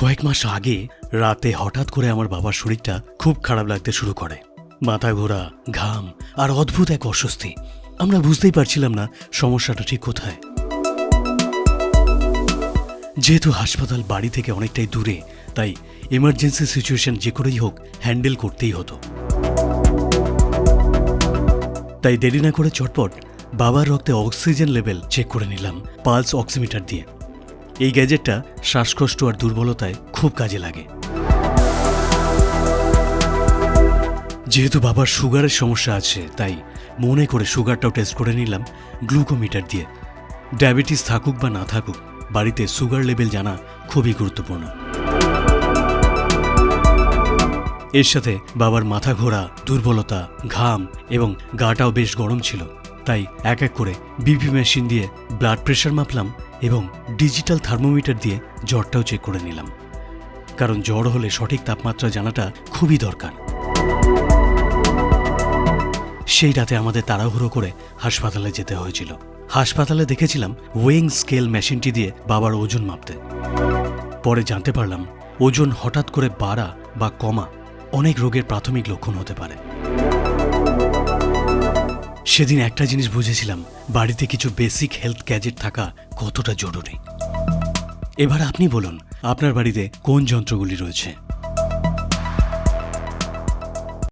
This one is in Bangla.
কয়েক মাস আগে রাতে হঠাৎ করে আমার বাবার শরীরটা খুব খারাপ লাগতে শুরু করে। মাথা ঘোরা, ঘাম আর অদ্ভুত এক অস্বস্তি। আমরা বুঝতেই পারছিলাম না সমস্যাটা ঠিক কোথায়। যেহেতু হাসপাতাল বাড়ি থেকে অনেকটাই দূরে, তাই এমার্জেন্সি সিচুয়েশন যে করেই হোক হ্যান্ডেল করতেই হতো। তাই দেরি না করে চটপট বাবার রক্তে অক্সিজেন লেভেল চেক করে নিলাম পালস অক্সিমিটার দিয়ে। এই গ্যাজেটটা শ্বাসকষ্ট আর দুর্বলতায় খুব কাজে লাগে। যেহেতু বাবার সুগারের সমস্যা আছে, তাই মনে করে সুগারটাও টেস্ট করে নিলাম গ্লুকোমিটার দিয়ে। ডায়াবেটিস থাকুক বা না থাকুক, বাড়িতে সুগার লেভেল জানা খুবই গুরুত্বপূর্ণ। এর সাথে বাবার মাথা ঘোরা, দুর্বলতা, ঘাম এবং গাটাও বেশ গরম ছিল। তাই এক এক করে বিপি মেশিন দিয়ে ব্লাড প্রেশার মাপলাম এবং ডিজিটাল থার্মোমিটার দিয়ে জ্বরটাও চেক করে নিলাম। কারণ জ্বর হলে সঠিক তাপমাত্রা জানাটা খুবই দরকার। সেই রাতে আমাদের তাড়াহুড়ো করে হাসপাতালে যেতে হয়েছিল। হাসপাতালে দেখেছিলাম ওয়েইং স্কেল মেশিনটি দিয়ে বাবার ওজন মাপতে। পরে জানতে পারলাম ওজন হঠাৎ করে বাড়া বা কমা অনেক রোগের প্রাথমিক লক্ষণ হতে পারে। সেদিন একটা জিনিস বুঝেছিলাম, বাড়িতে কিছু বেসিক হেলথ গ্যাজেট থাকা কতটা জরুরি। এবার আপনি বলুন, আপনার বাড়িতে কোন যন্ত্রগুলি রয়েছে?